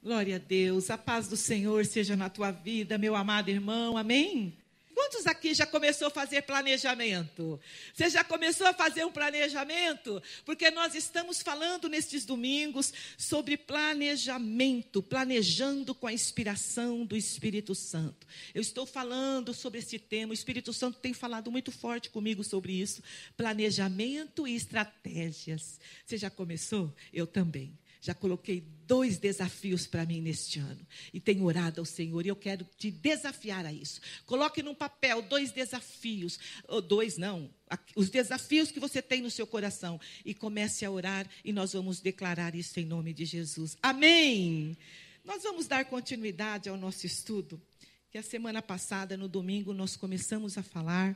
Glória a Deus, a paz do Senhor seja na tua vida, meu amado irmão, amém? Quantos aqui já começou a fazer planejamento? Você já começou a fazer um planejamento? Porque nós estamos falando nestes domingos sobre planejamento, planejando com a inspiração do Espírito Santo. Eu estou falando sobre esse tema, o Espírito Santo tem falado muito forte comigo sobre isso, planejamento e estratégias. Você já começou? Eu também. Já coloquei 2 desafios para mim neste ano. E tenho orado ao Senhor e eu quero te desafiar a isso. Coloque num papel 2 desafios. Ou 2 não. Os desafios que você tem no seu coração. E comece a orar e nós vamos declarar isso em nome de Jesus. Amém! Nós vamos dar continuidade ao nosso estudo. Que a semana passada, no domingo, nós começamos a falar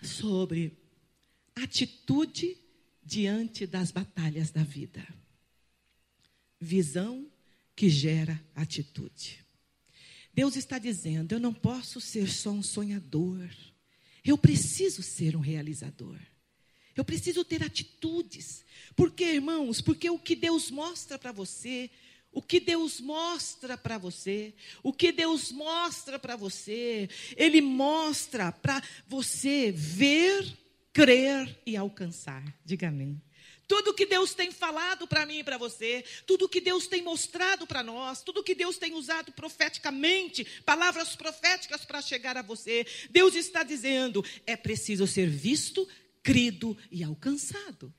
sobre atitude diante das batalhas da vida. Visão que gera atitude. Deus está dizendo, eu não posso ser só um sonhador. Eu preciso ser um realizador. Eu preciso ter atitudes. Por quê, irmãos? Porque o que Deus mostra para você, o que Deus mostra para você, o que Deus mostra para você, Ele mostra para você ver, crer e alcançar. Diga amém. Tudo que Deus tem falado para mim e para você, tudo que Deus tem mostrado para nós, tudo que Deus tem usado profeticamente, palavras proféticas para chegar a você, Deus está dizendo, é preciso ser visto, crido e alcançado.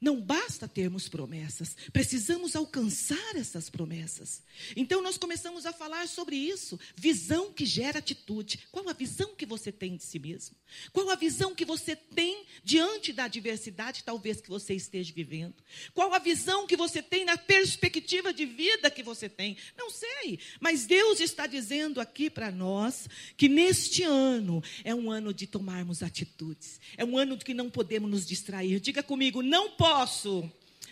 Não basta termos promessas, precisamos alcançar essas promessas. Então, nós começamos a falar sobre isso, visão que gera atitude. Qual a visão que você tem de si mesmo? Qual a visão que você tem diante da adversidade, talvez, que você esteja vivendo? Qual a visão que você tem na perspectiva de vida que você tem? Não sei, mas Deus está dizendo aqui para nós que neste ano é um ano de tomarmos atitudes. É um ano que não podemos nos distrair. Diga comigo, não posso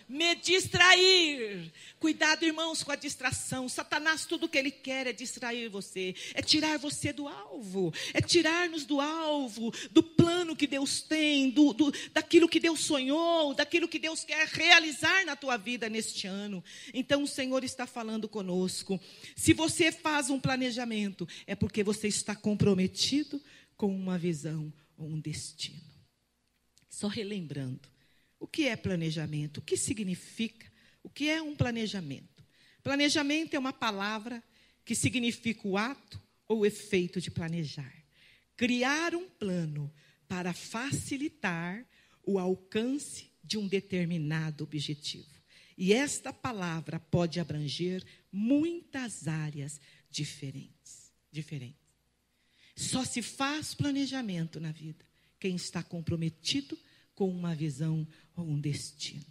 me distrair. Cuidado, irmãos, com a distração. Satanás, tudo que ele quer é distrair você. É tirar você do alvo. É tirar-nos do alvo, do plano que Deus tem, daquilo que Deus sonhou, daquilo que Deus quer realizar na tua vida neste ano. Então, o Senhor está falando conosco. Se você faz um planejamento, é porque você está comprometido com uma visão ou um destino. Só relembrando. O que é planejamento? O que significa? O que é um planejamento? Planejamento é uma palavra que significa o ato ou o efeito de planejar. Criar um plano para facilitar o alcance de um determinado objetivo. E esta palavra pode abranger muitas áreas diferentes. Só se faz planejamento na vida quem está comprometido com uma visão ou um destino.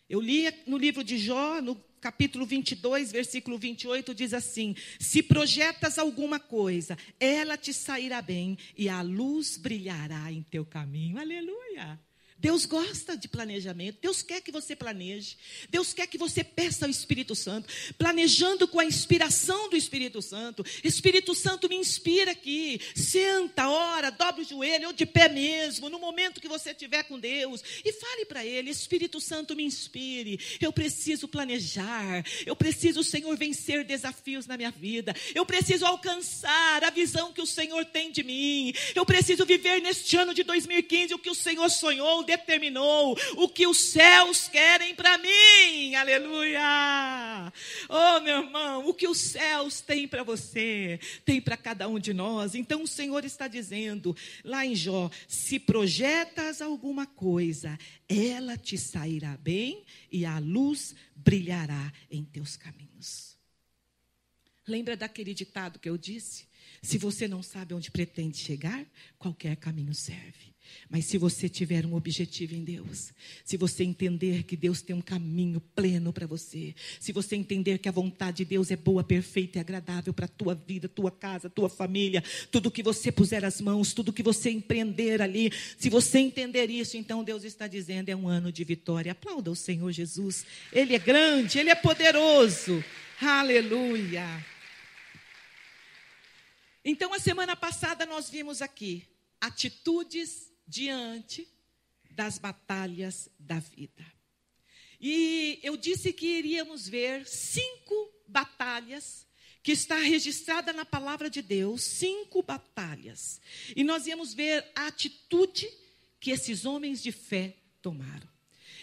Eu li no livro de Jó, no capítulo 22, versículo 28, diz assim, se projetas alguma coisa, ela te sairá bem e a luz brilhará em teu caminho. Aleluia! Deus gosta de planejamento, Deus quer que você planeje, Deus quer que você peça ao Espírito Santo, planejando com a inspiração do Espírito Santo. Espírito Santo, me inspira aqui, senta, ora, dobra o joelho, ou de pé mesmo, no momento que você estiver com Deus, e fale para Ele, Espírito Santo, me inspire, eu preciso planejar, eu preciso, Senhor, vencer desafios na minha vida, eu preciso alcançar a visão que o Senhor tem de mim, eu preciso viver neste ano de 2015 o que o Senhor sonhou, determinou, o que os céus querem para mim, aleluia, oh meu irmão, o que os céus têm para você, tem para cada um de nós. Então o Senhor está dizendo, lá em Jó, se projetas alguma coisa, ela te sairá bem e a luz brilhará em teus caminhos. Lembra daquele ditado que eu disse? Se você não sabe onde pretende chegar, qualquer caminho serve. Mas se você tiver um objetivo em Deus, se você entender que Deus tem um caminho pleno para você, se você entender que a vontade de Deus é boa, perfeita e agradável para a tua vida, tua casa, tua família, tudo que você puser as mãos, tudo que você empreender ali, se você entender isso, então Deus está dizendo, é um ano de vitória. Aplauda o Senhor Jesus, Ele é grande, Ele é poderoso, aleluia. Então, a semana passada nós vimos aqui, atitudes diante das batalhas da vida. E eu disse que iríamos ver 5 batalhas que está registrada na palavra de Deus, 5 batalhas. E nós íamos ver a atitude que esses homens de fé tomaram.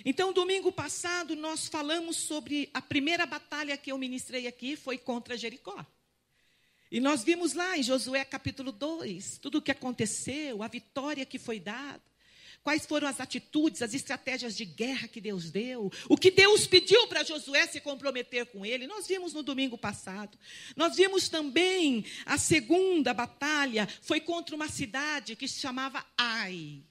Então, domingo passado, nós falamos sobre a primeira batalha que eu ministrei aqui, foi contra Jericó. E nós vimos lá em Josué capítulo 2, tudo o que aconteceu, a vitória que foi dada, quais foram as atitudes, as estratégias de guerra que Deus deu, o que Deus pediu para Josué se comprometer com ele. Nós vimos no domingo passado. Nós vimos também a segunda batalha, foi contra uma cidade que se chamava Ai.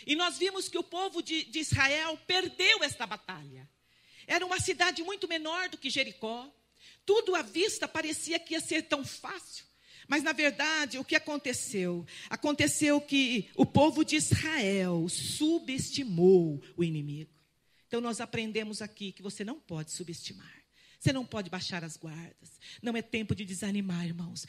E nós vimos que o povo de Israel perdeu esta batalha. Era uma cidade muito menor do que Jericó. Tudo à vista parecia que ia ser tão fácil. Mas, na verdade, o que aconteceu? Aconteceu que o povo de Israel subestimou o inimigo. Então, nós aprendemos aqui que você não pode subestimar. Você não pode baixar as guardas. Não é tempo de desanimar, irmãos.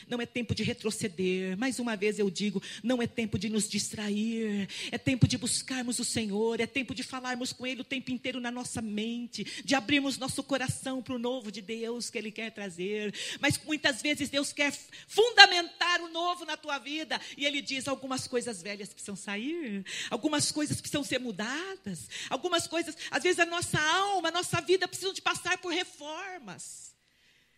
Não é tempo de retroceder. Mais uma vez eu digo, não é tempo de nos distrair. É tempo de buscarmos o Senhor. É tempo de falarmos com Ele o tempo inteiro na nossa mente. De abrirmos nosso coração para o novo de Deus que Ele quer trazer. Mas muitas vezes Deus quer fundamentar o novo na tua vida. E Ele diz, algumas coisas velhas precisam sair. Algumas coisas precisam ser mudadas. Algumas coisas, às vezes a nossa alma, a nossa vida precisam de passar por reformas.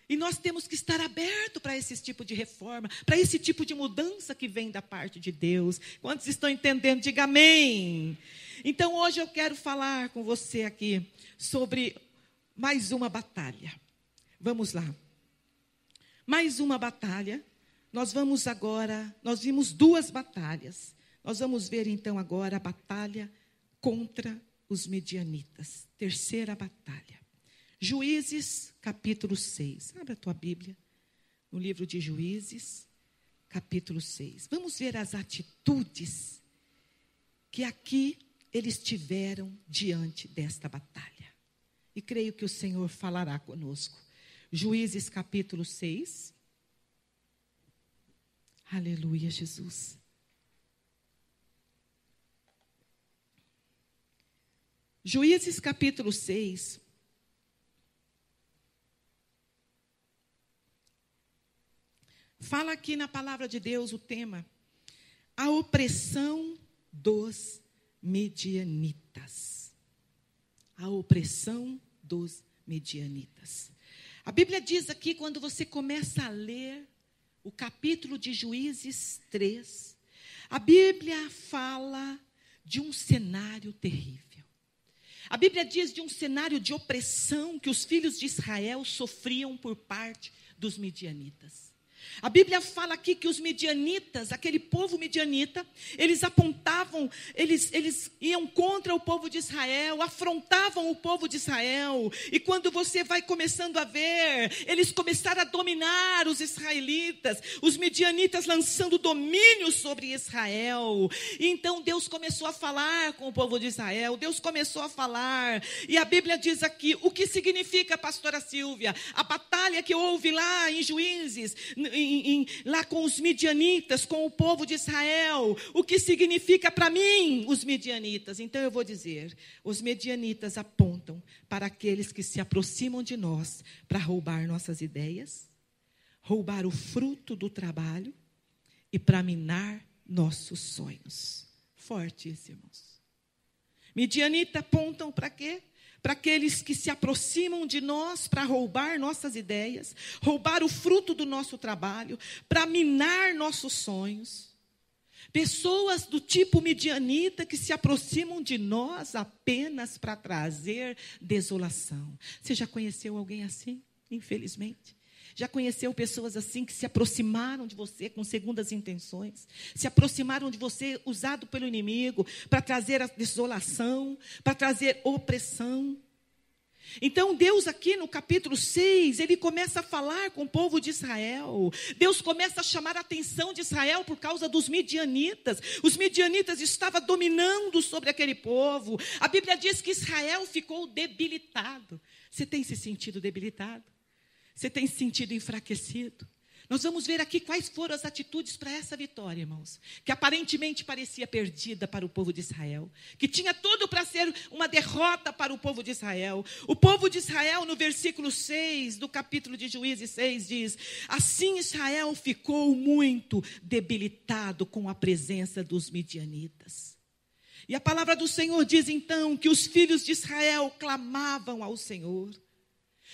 E nós temos que estar abertos para esse tipo de reforma, para esse tipo de mudança que vem da parte de Deus. Quantos estão entendendo? Diga amém. Então hoje eu quero falar com você aqui sobre mais uma batalha. Vamos lá. Mais uma batalha. Nós vimos 2 batalhas. Nós vamos ver então agora a batalha contra os medianitas. Terceira batalha. Juízes, capítulo 6. Abra a tua Bíblia, no livro de Juízes, capítulo 6. Vamos ver as atitudes que aqui eles tiveram diante desta batalha. E creio que o Senhor falará conosco. Juízes, capítulo 6. Aleluia, Jesus. Juízes, capítulo 6. Fala aqui na palavra de Deus o tema, a opressão dos medianitas. A opressão dos medianitas. A Bíblia diz aqui, quando você começa a ler o capítulo de Juízes 3, a Bíblia fala de um cenário terrível. A Bíblia diz de um cenário de opressão que os filhos de Israel sofriam por parte dos medianitas. A Bíblia fala aqui que os medianitas, aquele povo medianita, eles apontavam, eles iam contra o povo de Israel, afrontavam o povo de Israel. E quando você vai começando a ver, eles começaram a dominar os israelitas, os medianitas lançando domínio sobre Israel. E então Deus começou a falar com o povo de Israel, Deus começou a falar. E a Bíblia diz aqui, o que significa, pastora Silvia, a batalha que houve lá em Juízes, lá com os midianitas, com o povo de Israel, o que significa para mim os midianitas? Então eu vou dizer, os midianitas apontam para aqueles que se aproximam de nós para roubar nossas ideias, roubar o fruto do trabalho e para minar nossos sonhos. Forte isso, irmãos. Midianitas apontam para quê? Para aqueles que se aproximam de nós para roubar nossas ideias, roubar o fruto do nosso trabalho, para minar nossos sonhos. Pessoas do tipo midianita que se aproximam de nós apenas para trazer desolação. Você já conheceu alguém assim? Infelizmente. Já conheceu pessoas assim que se aproximaram de você com segundas intenções? Se aproximaram de você usado pelo inimigo para trazer a desolação, para trazer opressão? Então Deus aqui no capítulo 6, Ele começa a falar com o povo de Israel. Deus começa a chamar a atenção de Israel por causa dos midianitas. Os midianitas estavam dominando sobre aquele povo. A Bíblia diz que Israel ficou debilitado. Você tem se sentido debilitado? Você tem se sentido enfraquecido? Nós vamos ver aqui quais foram as atitudes para essa vitória, irmãos, que aparentemente parecia perdida para o povo de Israel, que tinha tudo para ser uma derrota para o povo de Israel. O povo de Israel, no versículo 6 do capítulo de Juízes 6, diz: assim Israel ficou muito debilitado com a presença dos midianitas. E a palavra do Senhor diz então que os filhos de Israel clamavam ao Senhor.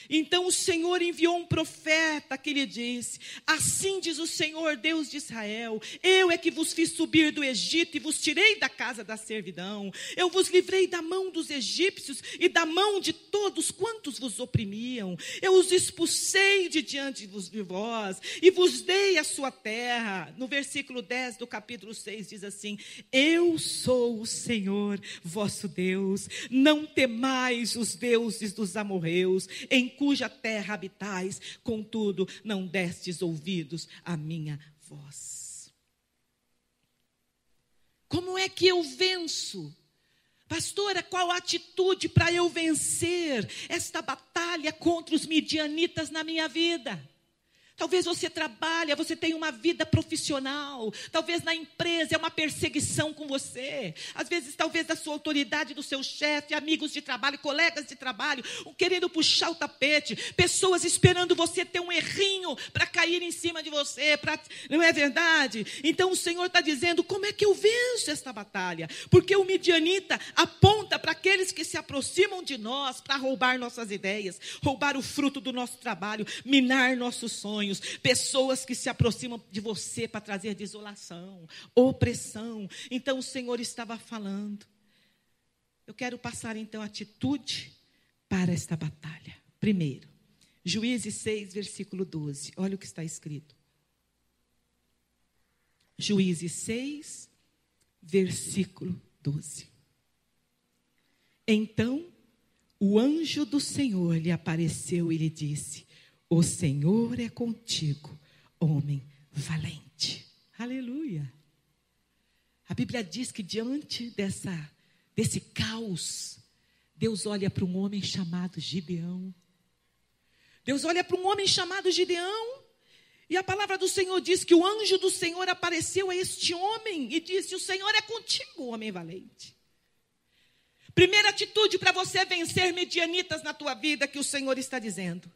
Então o Senhor enviou um profeta que lhe disse: assim diz o Senhor, Deus de Israel, eu é que vos fiz subir do Egito e vos tirei da casa da servidão. Eu vos livrei da mão dos egípcios e da mão de todos quantos vos oprimiam. Eu os expulsei de diante de vós e vos dei a sua terra. No versículo 10 do capítulo 6 diz assim: eu sou o Senhor vosso Deus, não temais os deuses dos amorreus, em cuja terra habitais, contudo, não destes ouvidos à minha voz. Como é que eu venço? Pastora, qual a atitude para eu vencer esta batalha contra os midianitas na minha vida? Talvez você trabalha, você tem uma vida profissional. Talvez na empresa é uma perseguição com você. Às vezes, talvez da sua autoridade, do seu chefe, amigos de trabalho, colegas de trabalho, querendo puxar o tapete. Pessoas esperando você ter um errinho para cair em cima de você. Não é verdade? Então o Senhor está dizendo: como é que eu venço esta batalha? Porque o midianita aponta para aqueles que se aproximam de nós para roubar nossas ideias, roubar o fruto do nosso trabalho, minar nossos sonhos. Pessoas que se aproximam de você para trazer desolação, opressão. Então o Senhor estava falando. Eu quero passar então a atitude para esta batalha. Primeiro, Juízes 6, versículo 12. Olha o que está escrito. Juízes 6, versículo 12. Então o anjo do Senhor lhe apareceu e lhe disse: o Senhor é contigo, homem valente. Aleluia. A Bíblia diz que diante desse caos, Deus olha para um homem chamado Gideão. Deus olha para um homem chamado Gideão. E a palavra do Senhor diz que o anjo do Senhor apareceu a este homem e disse: o Senhor é contigo, homem valente. Primeira atitude para você vencer midianitas na tua vida, que o Senhor está dizendo: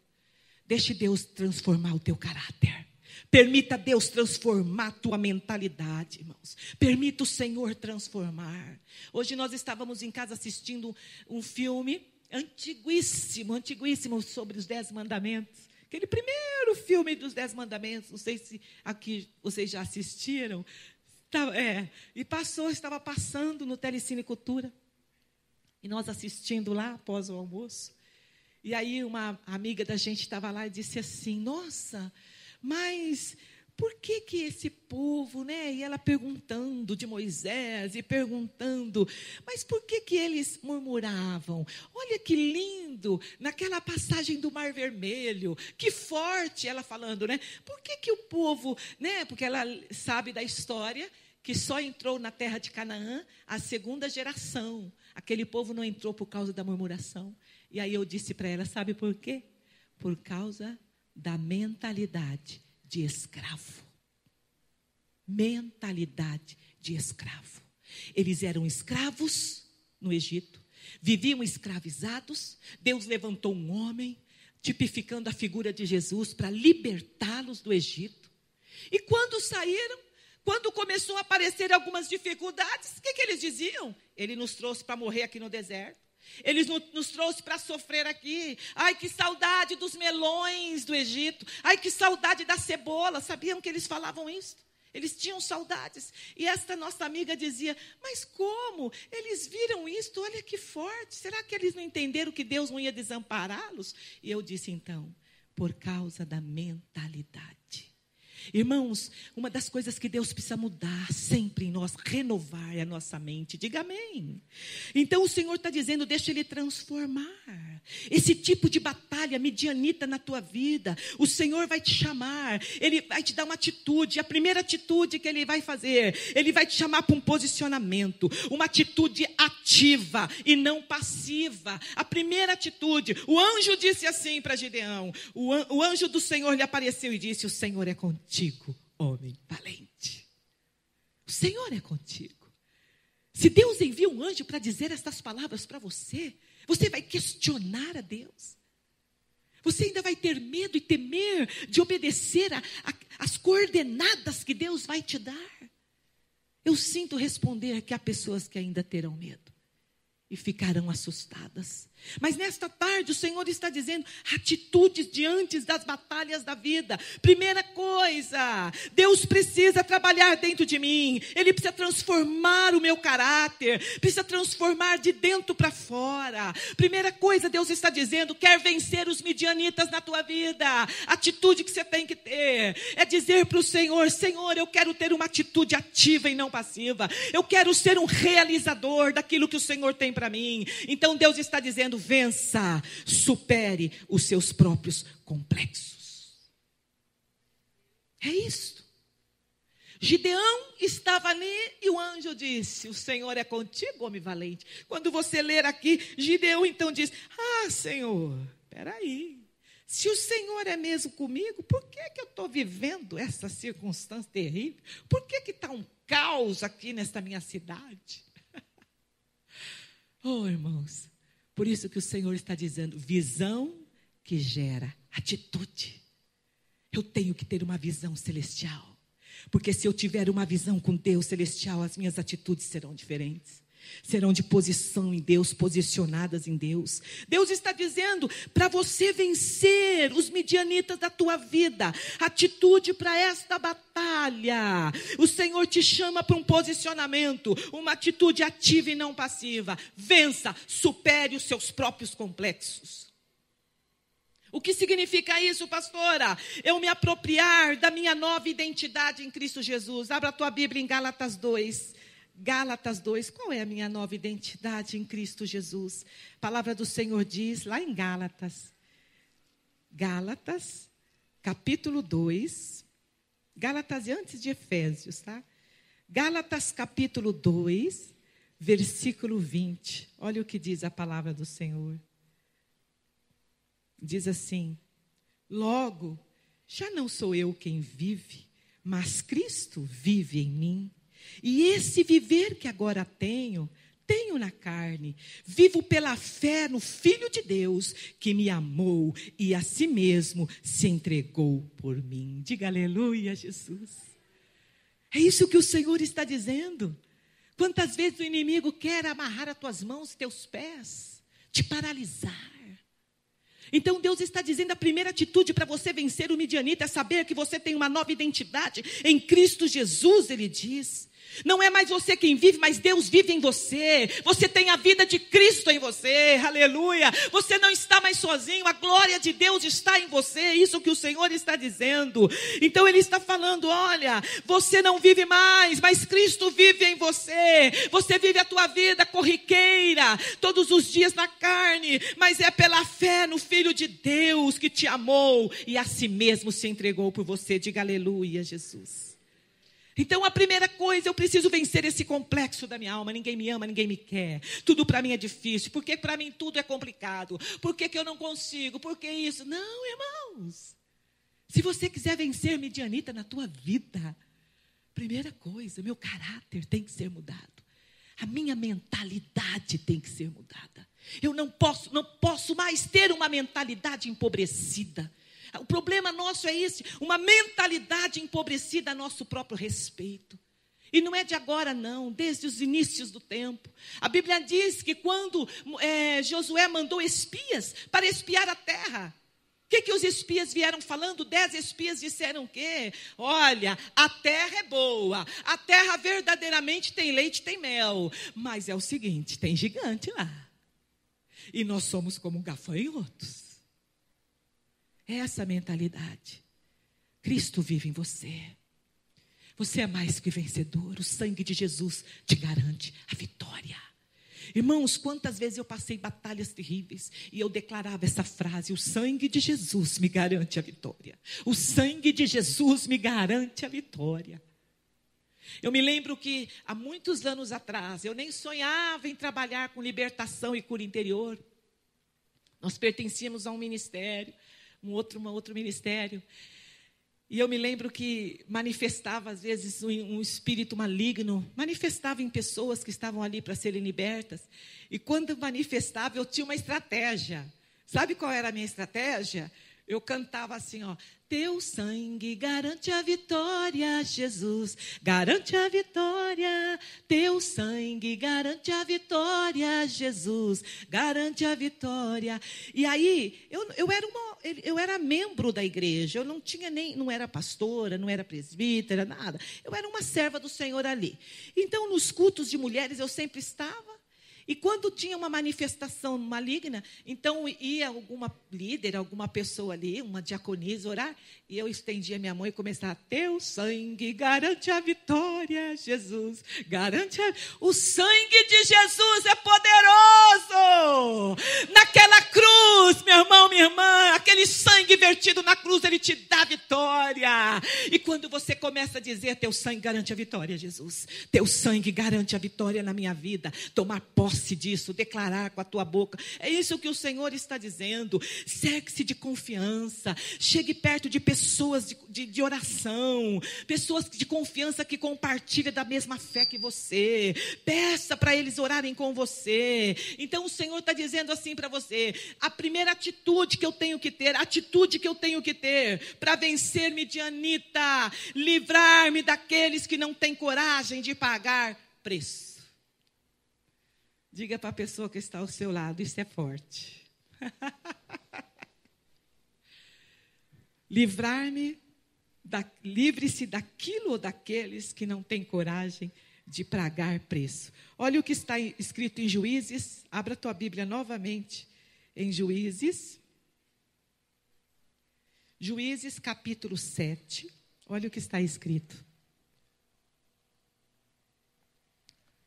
deixe Deus transformar o teu caráter. Permita Deus transformar a tua mentalidade, irmãos. Permita o Senhor transformar. Hoje nós estávamos em casa assistindo um filme antiguíssimo sobre os 10 mandamentos. Aquele primeiro filme dos 10 mandamentos. Não sei se aqui vocês já assistiram. Estava passando no Telecine Cultura. E nós assistindo lá após o almoço. E aí uma amiga da gente estava lá e disse assim: nossa, mas por que esse povo, né? E ela perguntando de Moisés e perguntando, mas por que eles murmuravam? Olha que lindo, naquela passagem do Mar Vermelho, que forte, ela falando, né? Por que o povo, né? Porque ela sabe da história que só entrou na terra de Canaã a segunda geração. Aquele povo não entrou por causa da murmuração. E aí eu disse para ela: sabe por quê? Por causa da mentalidade de escravo. Mentalidade de escravo. Eles eram escravos no Egito, viviam escravizados. Deus levantou um homem, tipificando a figura de Jesus, para libertá-los do Egito. E quando saíram, quando começou a aparecer algumas dificuldades, o que eles diziam? Ele nos trouxe para morrer aqui no deserto. Ele nos trouxe para sofrer aqui. Ai, que saudade dos melões do Egito. Ai, que saudade da cebola. Sabiam que eles falavam isso? Eles tinham saudades. E esta nossa amiga dizia: mas como? Eles viram isto, olha que forte. Será que eles não entenderam que Deus não ia desampará-los? E eu disse então: por causa da mentalidade. Irmãos, uma das coisas que Deus precisa mudar sempre em nós, renovar a nossa mente. Diga amém. Então o Senhor está dizendo, deixa Ele transformar. Esse tipo de batalha midianita na tua vida, o Senhor vai te chamar, Ele vai te dar uma atitude. A primeira atitude que Ele vai fazer, Ele vai te chamar para um posicionamento, uma atitude ativa e não passiva. A primeira atitude, o anjo disse assim para Gideão, o anjo do Senhor lhe apareceu e disse, o Senhor é contigo, homem valente. O Senhor é contigo. Se Deus envia um anjo para dizer estas palavras para você, você vai questionar a Deus? Você ainda vai ter medo e temer de obedecer as coordenadas que Deus vai te dar? Eu sinto responder que há pessoas que ainda terão medo e ficarão assustadas. Mas nesta tarde o Senhor está dizendo atitudes diante das batalhas da vida. Primeira coisa, Deus precisa trabalhar dentro de mim. Ele precisa transformar o meu caráter, precisa transformar de dentro para fora. Primeira coisa, Deus está dizendo, quer vencer os midianitas na tua vida. Atitude que você tem que ter é dizer para o Senhor, Senhor, eu quero ter uma atitude ativa e não passiva. Eu quero ser um realizador daquilo que o Senhor tem para mim. Então Deus está dizendo, vença, supere os seus próprios complexos. É isso. Gideão estava ali e o anjo disse, o Senhor é contigo, homem valente. Quando você ler aqui, Gideão então diz, Senhor, peraí, se o Senhor é mesmo comigo, por que eu estou vivendo essa circunstância terrível? Por que está um caos aqui nesta minha cidade? Oh, irmãos, por isso que o Senhor está dizendo, visão que gera atitude. Eu tenho que ter uma visão celestial, porque se eu tiver uma visão com Deus celestial, as minhas atitudes serão diferentes. Serão de posição em Deus, posicionadas em Deus. Deus está dizendo, para você vencer os midianitas da tua vida, atitude para esta batalha. O Senhor te chama para um posicionamento, uma atitude ativa e não passiva. Vença, supere os seus próprios complexos. O que significa isso, pastora? Eu me apropriar da minha nova identidade em Cristo Jesus. Abra a tua Bíblia em Gálatas 2. Gálatas 2, qual é a minha nova identidade em Cristo Jesus? A palavra do Senhor diz, lá em Gálatas, capítulo 2, Gálatas antes de Efésios, tá? Gálatas capítulo 2, versículo 20, olha o que diz a palavra do Senhor. Diz assim, logo, já não sou eu quem vive, mas Cristo vive em mim. E esse viver que agora tenho na carne. Vivo pela fé no Filho de Deus, que me amou e a si mesmo se entregou por mim. Diga aleluia, Jesus. É isso que o Senhor está dizendo. Quantas vezes o inimigo quer amarrar as tuas mãos, teus pés, te paralisar. Então Deus está dizendo, a primeira atitude para você vencer o midianita é saber que você tem uma nova identidade em Cristo Jesus, ele diz. Não é mais você quem vive, mas Deus vive em você. Você tem a vida de Cristo em você, aleluia. Você não está mais sozinho, a glória de Deus está em você, é isso que o Senhor está dizendo. Então Ele está falando, olha, você não vive mais, mas Cristo vive em você. Você vive a tua vida corriqueira, todos os dias na carne, mas é pela fé no Filho de Deus que te amou e a si mesmo se entregou por você. Diga aleluia, Jesus. Então a primeira coisa, eu preciso vencer esse complexo da minha alma. Ninguém me ama, ninguém me quer. Tudo para mim é difícil. Porque para mim tudo é complicado. Por que eu não consigo? Por que isso? Não, irmãos. Se você quiser vencer midianita na tua vida, primeira coisa, meu caráter tem que ser mudado. A minha mentalidade tem que ser mudada. Eu não posso mais ter uma mentalidade empobrecida. O problema nosso é esse, uma mentalidade empobrecida a nosso próprio respeito. E não é de agora não, desde os inícios do tempo. A Bíblia diz que quando Josué mandou espias para espiar a terra, o que os espias vieram falando? 10 espias disseram o quê? Olha, a terra é boa, a terra verdadeiramente tem leite, tem mel. Mas é o seguinte, tem gigante lá. E nós somos como gafanhotos. Essa mentalidade. Cristo vive em você. Você é mais que vencedor. O sangue de Jesus te garante a vitória. Irmãos, quantas vezes eu passei batalhas terríveis e eu declarava essa frase: o sangue de Jesus me garante a vitória. O sangue de Jesus me garante a vitória. Eu me lembro que há muitos anos atrás, eu nem sonhava em trabalhar com libertação e cura interior. Nós pertencíamos a um ministério, um outro ministério. E eu me lembro que manifestava, às vezes, um espírito maligno, manifestava em pessoas que estavam ali para serem libertas. E quando manifestava, eu tinha uma estratégia. Sabe qual era a minha estratégia? Eu cantava assim, ó: teu sangue garante a vitória, Jesus, garante a vitória. Teu sangue garante a vitória, Jesus, garante a vitória. E aí, eu era membro da igreja, eu não era pastora, não era presbítera, nada. Eu era uma serva do Senhor ali. Então, nos cultos de mulheres, eu sempre estava. E quando tinha uma manifestação maligna, então ia alguma líder, alguma pessoa ali, uma diaconisa orar, e eu estendia minha mão e começava: teu sangue garante a vitória, Jesus, garante o sangue de Jesus é poderoso. Naquela cruz, meu irmão, minha irmã, aquele sangue vertido na cruz, ele te dá vitória. E quando você começa a dizer: teu sangue garante a vitória, Jesus, teu sangue garante a vitória na minha vida, tomar posse disso, declarar com a tua boca, é isso que o Senhor está dizendo. Cerque-se de confiança, chegue perto de pessoas de oração, pessoas de confiança que compartilham da mesma fé que você, peça para eles orarem com você. Então o Senhor está dizendo assim para você: a primeira atitude que eu tenho que ter, a atitude que eu tenho que ter para vencer Midianita, livrar-me daqueles que não têm coragem de pagar preço. Diga para a pessoa que está ao seu lado: isso é forte. Livre-se daquilo ou daqueles que não têm coragem de pagar preço. Olha o que está escrito em Juízes. Abra a tua Bíblia novamente em Juízes. Juízes capítulo 7. Olha o que está escrito.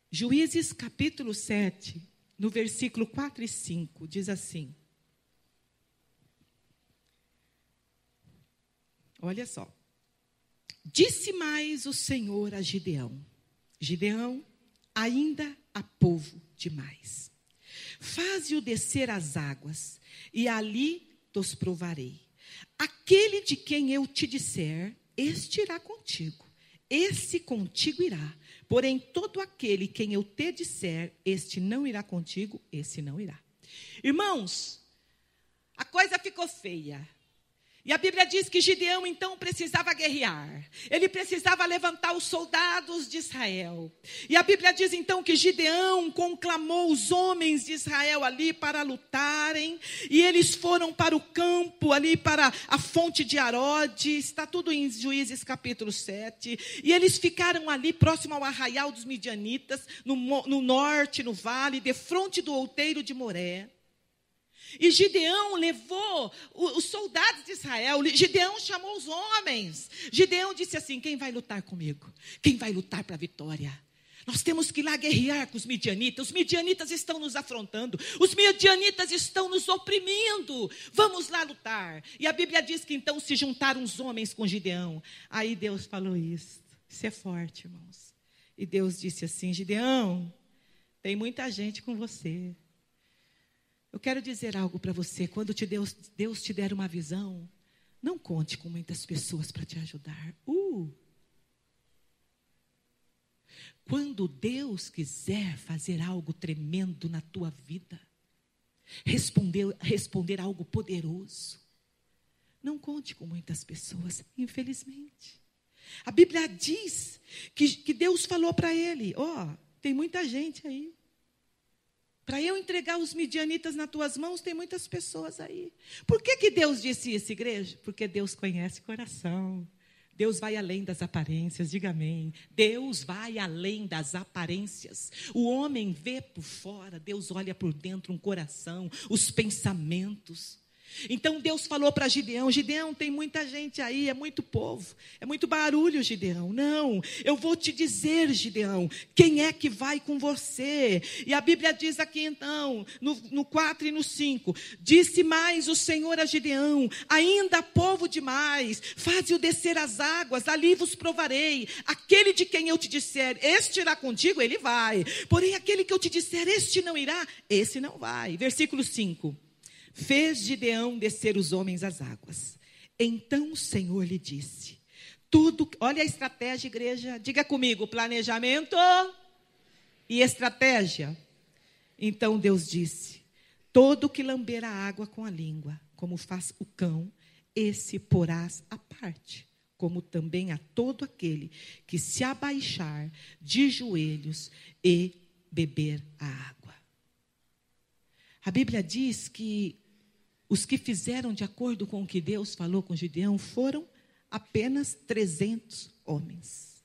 Juízes capítulo 7, no versículo 4 e 5, diz assim. Olha só. Disse mais o Senhor a Gideão: Gideão, ainda há povo demais. Faze-o descer às águas, e ali tos provarei. Aquele de quem eu te disser, este irá contigo. Esse contigo irá. Porém, todo aquele quem eu te disser, este não irá contigo, esse não irá. Irmãos, a coisa ficou feia. E a Bíblia diz que Gideão, então, precisava guerrear. Ele precisava levantar os soldados de Israel. E a Bíblia diz, então, que Gideão conclamou os homens de Israel ali para lutarem. E eles foram para o campo, ali para a fonte de Arode. Está tudo em Juízes capítulo 7. E eles ficaram ali próximo ao arraial dos midianitas, no norte, no vale, defronte do outeiro de Moré. E Gideão levou os soldados de Israel. Gideão chamou os homens. Gideão disse assim: quem vai lutar comigo? Quem vai lutar para a vitória? Nós temos que ir lá guerrear com os midianitas. Os midianitas estão nos afrontando. Os midianitas estão nos oprimindo. Vamos lá lutar. E a Bíblia diz que então se juntaram os homens com Gideão. Aí Deus falou isso. Isso é forte, irmãos. E Deus disse assim: Gideão, tem muita gente com você. Eu quero dizer algo para você. Quando Deus te der uma visão, não conte com muitas pessoas para te ajudar. Quando Deus quiser fazer algo tremendo na tua vida, responder algo poderoso, não conte com muitas pessoas, infelizmente. A Bíblia diz que Deus falou para ele: tem muita gente aí. Para eu entregar os midianitas nas tuas mãos, tem muitas pessoas aí. Por que Deus disse isso, igreja? Porque Deus conhece o coração. Deus vai além das aparências, diga amém. Deus vai além das aparências. O homem vê por fora, Deus olha por dentro, um coração, os pensamentos. Então Deus falou para Gideão: Gideão, tem muita gente aí, é muito povo, é muito barulho, Gideão. Não, eu vou te dizer, Gideão, quem é que vai com você. E a Bíblia diz aqui então, no 4 e no 5, disse mais o Senhor a Gideão: ainda há povo demais, faze-o descer as águas, ali vos provarei. Aquele de quem eu te disser, este irá contigo, ele vai. Porém, aquele que eu te disser, este não irá, esse não vai. Versículo 5. Fez Gideão descer os homens às águas. Então o Senhor lhe disse: olha a estratégia, igreja, diga comigo: planejamento e estratégia. Então Deus disse: todo que lamber a água com a língua, como faz o cão, esse porás à parte, como também a todo aquele que se abaixar de joelhos e beber a água. A Bíblia diz que os que fizeram de acordo com o que Deus falou com Gideão foram apenas 300 homens.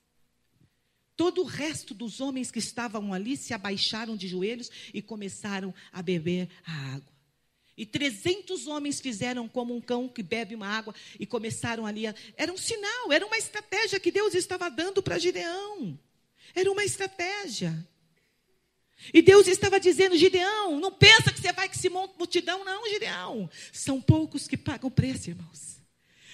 Todo o resto dos homens que estavam ali se abaixaram de joelhos e começaram a beber a água. E 300 homens fizeram como um cão que bebe uma água e começaram ali. Era um sinal, era uma estratégia que Deus estava dando para Gideão. Era uma estratégia. E Deus estava dizendo: Gideão, não pensa que você vai que se monta multidão, não, Gideão. São poucos que pagam preço, irmãos.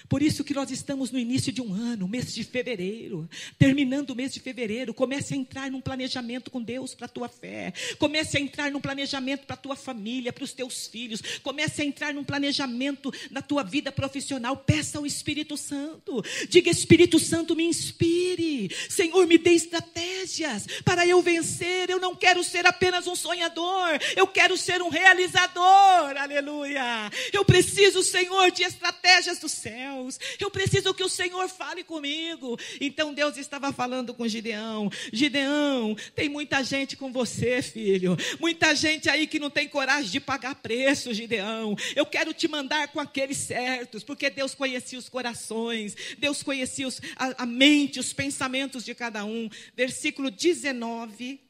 Por isso que nós estamos no início de um ano, mês de fevereiro, terminando o mês de fevereiro. Comece a entrar num planejamento com Deus para a tua fé. Comece a entrar num planejamento para a tua família, para os teus filhos. Comece a entrar num planejamento na tua vida profissional. Peça ao Espírito Santo. Diga: Espírito Santo, me inspire. Senhor, me dê estratégias para eu vencer. Eu não quero ser apenas um sonhador. Eu quero ser um realizador. Aleluia. Eu preciso, Senhor, de estratégias do céu. Eu preciso que o Senhor fale comigo. Então Deus estava falando com Gideão: Gideão, tem muita gente com você, filho. Muita gente aí que não tem coragem de pagar preço, Gideão. Eu quero te mandar com aqueles certos, porque Deus conhecia os corações. Deus conhecia a mente, os pensamentos de cada um. Versículo 19,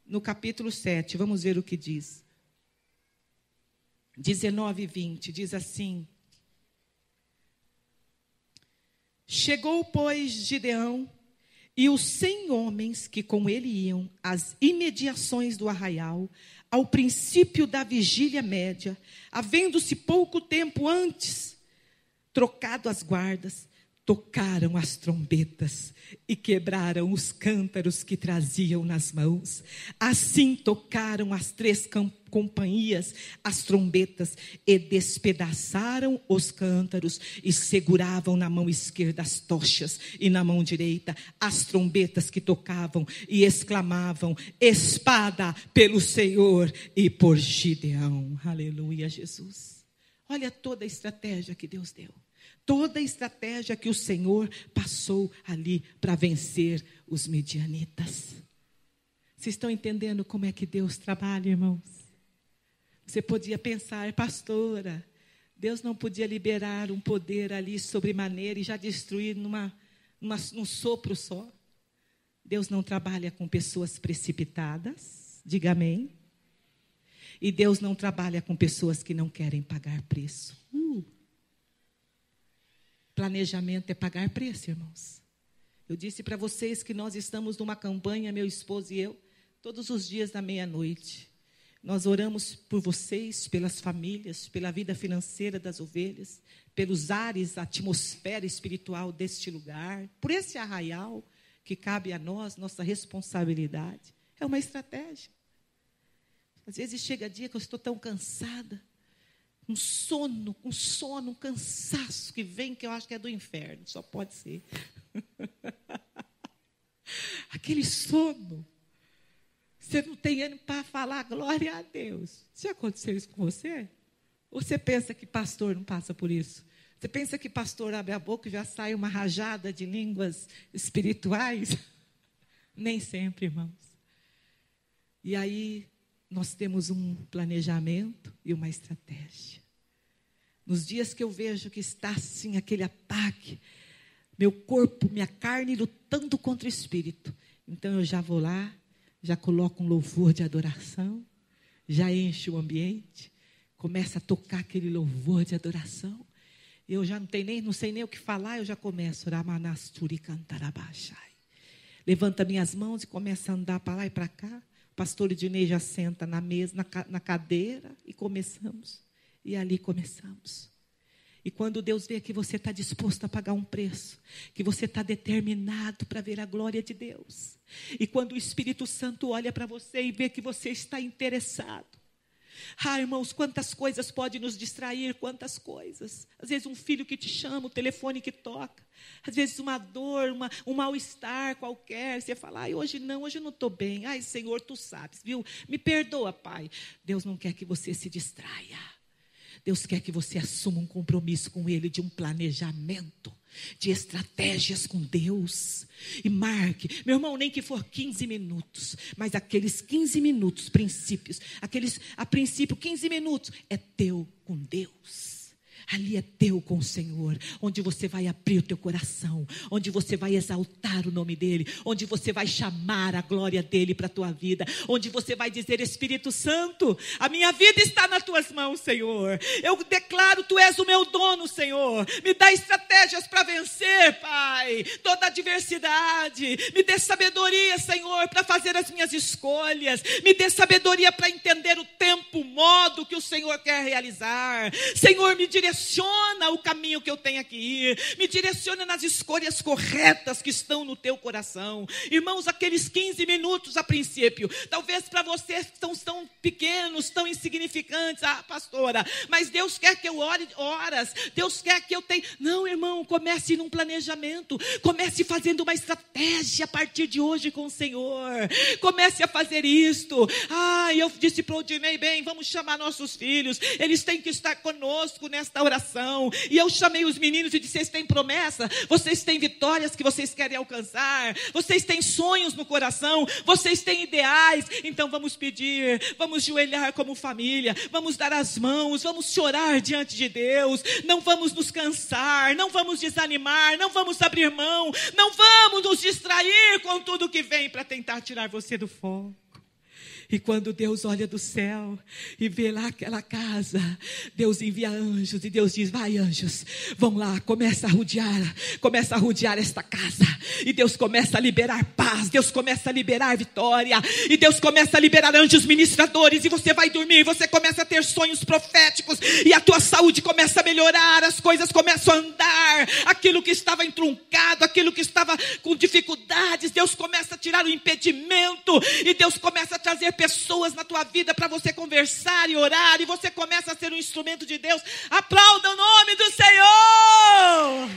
no capítulo 7. Vamos ver o que diz. 19 e 20, diz assim: chegou, pois, Gideão e os 100 homens que com ele iam às imediações do arraial, ao princípio da vigília média, havendo-se pouco tempo antes trocado as guardas, tocaram as trombetas e quebraram os cântaros que traziam nas mãos. Assim tocaram as 3 companhias as trombetas e despedaçaram os cântaros e seguravam na mão esquerda as tochas e na mão direita as trombetas que tocavam e exclamavam: espada pelo Senhor e por Gideão. Aleluia, Jesus. Olha toda a estratégia que Deus deu. Toda a estratégia que o Senhor passou ali para vencer os medianitas. Vocês estão entendendo como é que Deus trabalha, irmãos? Você podia pensar: pastora, Deus não podia liberar um poder ali sobremaneira e já destruir num sopro só? Deus não trabalha com pessoas precipitadas, diga amém. E Deus não trabalha com pessoas que não querem pagar preço. Planejamento é pagar preço, irmãos. Eu disse para vocês que nós estamos numa campanha, meu esposo e eu, todos os dias da meia-noite. Nós oramos por vocês, pelas famílias, pela vida financeira das ovelhas, pelos ares, a atmosfera espiritual deste lugar, por esse arraial que cabe a nós, nossa responsabilidade. É uma estratégia. Às vezes chega dia que eu estou tão cansada, um sono, um cansaço que vem, que eu acho que é do inferno, só pode ser. Aquele sono. Você não tem ânimo para falar glória a Deus. Já aconteceu isso com você? Ou você pensa que pastor não passa por isso? Você pensa que pastor abre a boca e já sai uma rajada de línguas espirituais? Nem sempre, irmãos. E aí nós temos um planejamento e uma estratégia. Nos dias que eu vejo que está assim aquele ataque, meu corpo, minha carne lutando contra o espírito, então eu já vou lá, já coloco um louvor de adoração, já encho o ambiente, Começa a tocar aquele louvor de adoração. Eu já não sei nem o que falar, eu já começo. Ramanasturi cantarabashai. Levanta minhas mãos e começa a andar para lá e para cá. O pastor Ednei já senta na mesa, na cadeira, e começamos. E ali começamos. E quando Deus vê que você está disposto a pagar um preço, que você está determinado para ver a glória de Deus, e quando o Espírito Santo olha para você e vê que você está interessado, irmãos, quantas coisas podem nos distrair, quantas coisas. Às vezes um filho que te chama, o telefone que toca, às vezes uma dor, um mal-estar qualquer, você fala, hoje não estou bem, Senhor, tu sabes, viu? Me perdoa, Pai. Deus não quer que você se distraia. Deus quer que você assuma um compromisso com Ele, de um planejamento, de estratégias com Deus. E marque, meu irmão, nem que for 15 minutos, mas aqueles 15 minutos, princípios, a princípio 15 minutos, é teu com Deus. Ali é teu com o Senhor, onde você vai abrir o teu coração, onde você vai exaltar o nome dEle, onde você vai chamar a glória dEle para a tua vida, onde você vai dizer, Espírito Santo, a minha vida está nas tuas mãos, Senhor. Eu declaro, tu és o meu dono, Senhor. Me dá estratégias para vencer, Pai, toda adversidade. Me dê sabedoria, Senhor, para fazer as minhas escolhas. Me dê sabedoria para entender o tempo, o modo que o Senhor quer realizar. Senhor, me direciona o caminho que eu tenho que ir, me direciona nas escolhas corretas que estão no teu coração. Irmãos, aqueles 15 minutos a princípio, talvez para vocês são tão pequenos, tão insignificantes, pastora, mas Deus quer que eu ore horas, Deus quer que eu tenha. Não, irmão, comece num planejamento, comece fazendo uma estratégia a partir de hoje com o Senhor, comece a fazer isto. Eu disse para o Odinei, vamos chamar nossos filhos, eles têm que estar conosco nesta oração. E eu chamei os meninos e disse, vocês têm promessa, vocês têm vitórias que vocês querem alcançar, vocês têm sonhos no coração, vocês têm ideais, então vamos pedir, vamos joelhar como família, vamos dar as mãos, vamos chorar diante de Deus, não vamos nos cansar, não vamos desanimar, não vamos abrir mão, não vamos nos distrair com tudo que vem para tentar tirar você do foco. E quando Deus olha do céu e vê lá aquela casa, Deus envia anjos e Deus diz, vai anjos, vão lá, começa a rodear esta casa. E Deus começa a liberar paz, Deus começa a liberar vitória, e Deus começa a liberar anjos ministradores, e você vai dormir, você começa a ter sonhos proféticos, e a tua saúde começa a melhorar, as coisas começam a andar, aquilo que estava entroncado, aquilo que estava com dificuldades, Deus começa a tirar o impedimento, e Deus começa a trazer pessoas na tua vida para você conversar e orar, e você começa a ser um instrumento de Deus. Aplauda o nome do Senhor.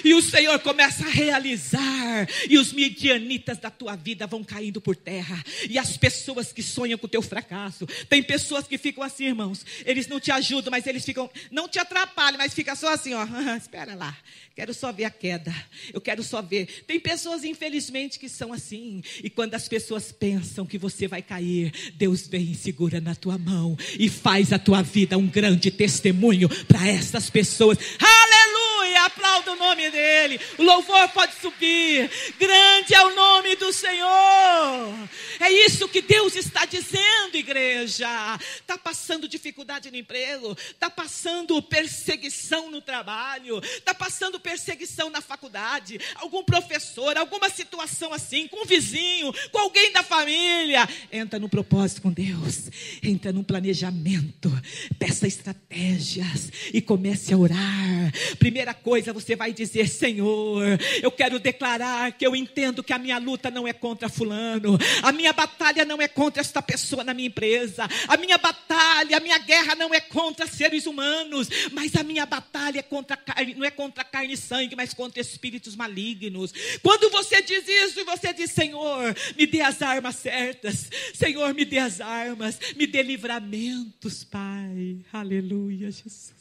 E o Senhor começa a realizar, e os midianitas da tua vida vão caindo por terra, e as pessoas que sonham com o teu fracasso. Tem pessoas que ficam assim, irmãos, eles não te ajudam, mas eles ficam, não te atrapalham, mas fica só assim, espera lá, quero só ver a queda, eu quero só ver. Tem pessoas, infelizmente, que são assim, e quando as pessoas pensam que você vai cair, Deus vem e segura na tua mão, e faz a tua vida um grande testemunho para essas pessoas. Aleluia, aplauda o nome dele, o louvor pode subir. Grande é o nome do Senhor. É isso que Deus está dizendo, igreja. Está passando dificuldade no emprego, está passando perseguição no trabalho, está passando perseguição na faculdade, algum professor, alguma situação assim, com um vizinho, com alguém da família. Entra no propósito com Deus, entra no planejamento, peça estratégias e comece a orar. Primeira coisa, você vai dizer, Senhor, eu quero declarar que eu entendo que a minha luta não é contra fulano, a minha batalha não é contra esta pessoa na minha empresa, a minha batalha, a minha guerra não é contra seres humanos, mas a minha batalha é contra carne, não é contra carne e sangue, mas contra espíritos malignos. Quando você diz isso, e você diz, Senhor, me dê as armas certas, Senhor, me dê as armas, me dê livramentos, Pai. Aleluia, Jesus.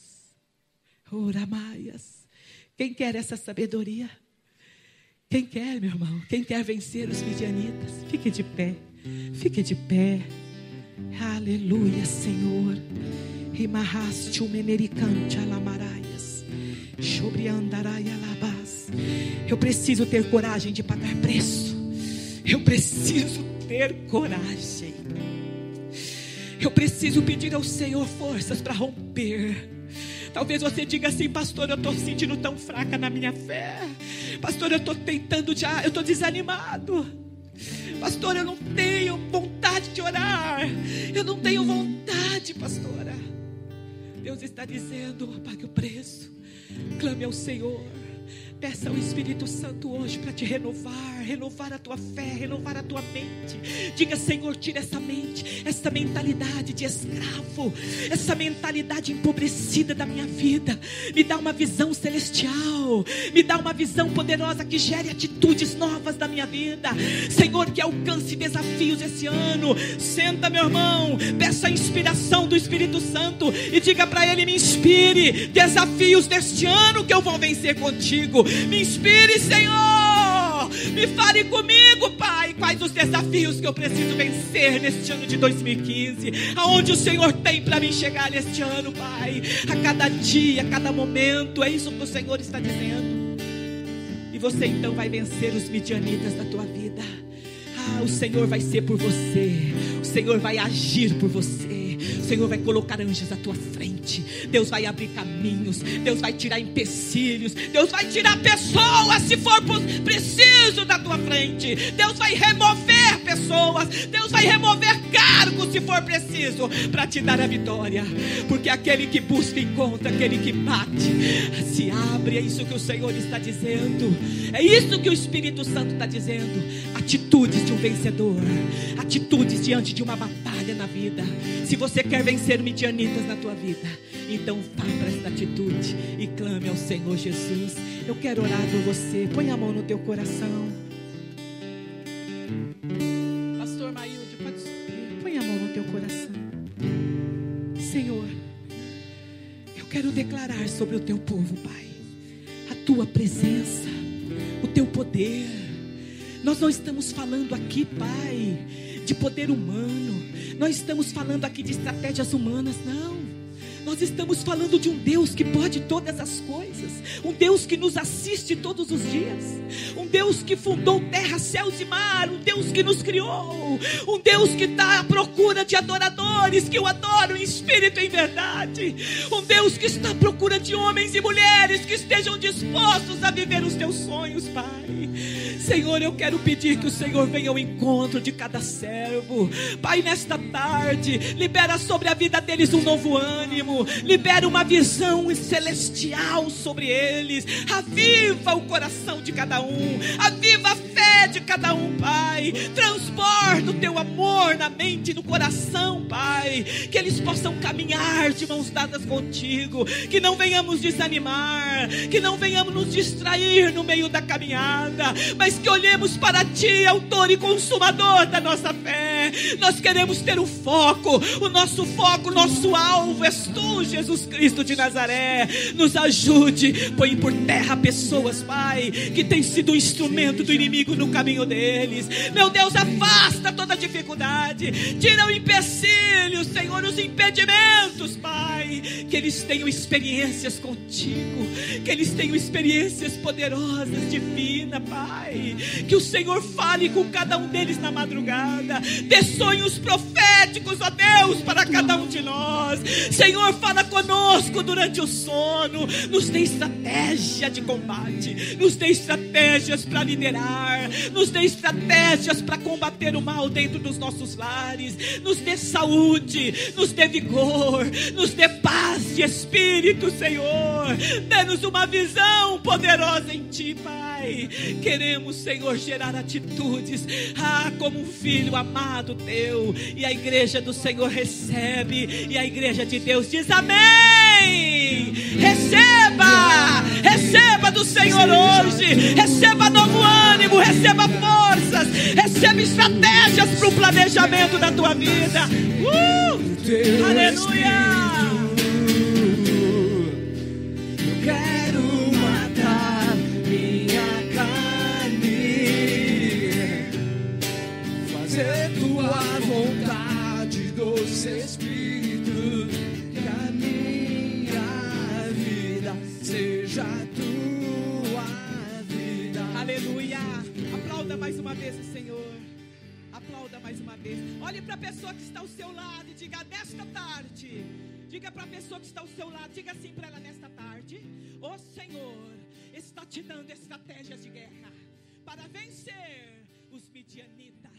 Oramaias. Quem quer essa sabedoria? Quem quer, meu irmão? Quem quer vencer os midianitas? Fique de pé. Fique de pé. Aleluia, Senhor. Rimahaste o menericante alamaraias. Shobriandaraia labas. Eu preciso ter coragem de pagar preço. Eu preciso ter coragem. Eu preciso pedir ao Senhor forças para romper. Talvez você diga assim: pastor, eu estou sentindo tão fraca na minha fé. Pastor, eu estou tentando já, eu estou desanimado. Pastor, eu não tenho vontade de orar. Eu não tenho vontade, pastora. Deus está dizendo: pague o preço. Clame ao Senhor. Peça ao Espírito Santo hoje para te renovar a tua fé, renovar a tua mente. Diga: Senhor, tira essa mente, essa mentalidade de escravo, essa mentalidade empobrecida da minha vida. Me dá uma visão celestial, me dá uma visão poderosa que gere atitudes novas da minha vida. Senhor, que alcance desafios esse ano. Senta, meu irmão, peça a inspiração do Espírito Santo e diga para Ele: me inspire desafios deste ano que eu vou vencer contigo. Me inspire, Senhor. Me fale comigo, Pai, quais os desafios que eu preciso vencer neste ano de 2015. Aonde o Senhor tem para mim chegar neste ano, Pai. A cada dia, a cada momento. É isso que o Senhor está dizendo. E você então vai vencer os midianitas da tua vida. O Senhor vai ser por você. O Senhor vai agir por você. O Senhor vai colocar anjos à tua frente. Deus vai abrir caminhos. Deus vai tirar empecilhos. Deus vai tirar pessoas se for preciso da tua frente. Deus vai remover pessoas. Deus vai remover cargos se for preciso, para te dar a vitória. Porque aquele que busca encontra, aquele que bate se abre. É isso que o Senhor está dizendo. É isso que o Espírito Santo está dizendo. Atitudes de um vencedor. Atitudes diante de uma batalha na vida. Se você quer vencer midianitas na tua vida, então vá para esta atitude e clame ao Senhor Jesus. Eu quero orar por você. Põe a mão no teu coração. Pastor Maílde, pode subir. Põe a mão no teu coração. Senhor, eu quero declarar sobre o teu povo, Pai, a tua presença, o teu poder. Nós não estamos falando aqui, Pai, de poder humano. Nós estamos falando aqui de estratégias humanas, não. Nós estamos falando de um Deus que pode todas as coisas. Um Deus que nos assiste todos os dias. Um Deus que fundou terra, céus e mar. Um Deus que nos criou. Um Deus que está à procura de adoradores que o adoram em espírito e em verdade. Um Deus que está à procura de homens e mulheres que estejam dispostos a viver os teus sonhos, Pai. Senhor, eu quero pedir que o Senhor venha ao encontro de cada servo. Pai, nesta tarde, libera sobre a vida deles um novo ânimo. Libera uma visão celestial sobre eles. Aviva o coração de cada um. Aviva a fé de cada um, Pai. Transborda o teu amor na mente e no coração, Pai. Que eles possam caminhar de mãos dadas contigo. Que não venhamos desanimar. Que não venhamos nos distrair no meio da caminhada. Mas que olhemos para Ti, autor e consumador da nossa fé. Nós queremos ter o foco. O nosso alvo és Tu, Jesus Cristo de Nazaré. Nos ajude. Põe por terra pessoas, Pai, que tem sido um instrumento do inimigo no caminho deles. Meu Deus, afasta toda dificuldade. Tira o empecilho, Senhor, os impedimentos, Pai. Que eles tenham experiências contigo. Que eles tenham experiências poderosas, divinas, Pai. Que o Senhor fale com cada um deles na madrugada. Dê sonhos proféticos, ó Deus, para cada um de nós. Senhor, fala conosco durante o sono. Nos dê estratégia de combate. Nos dê estratégias para liderar. Nos dê estratégias para combater o mal dentro dos nossos lares. Nos dê saúde. Nos dê vigor. Nos dê paz de espírito, Senhor. Dê-nos uma visão poderosa em Ti, Pai. Queremos, Senhor, gerar atitudes como um filho amado Teu. E a igreja do Senhor recebe. E a igreja de Deus diz amém. Receba do Senhor hoje. Receba novo ânimo. Receba forças. Receba estratégias para o planejamento da tua vida. Aleluia. Eu quero matar minha carne, fazer tua vontade, doce Espírito, que a minha vida seja tua vida. Aleluia. Aplauda mais uma vez o Senhor. Aplauda mais uma vez. Olhe para a pessoa que está ao seu lado e diga: nesta tarde. Diga para a pessoa que está ao seu lado, diga assim para ela: nesta tarde, o Senhor está te dando estratégias de guerra para vencer os midianitas.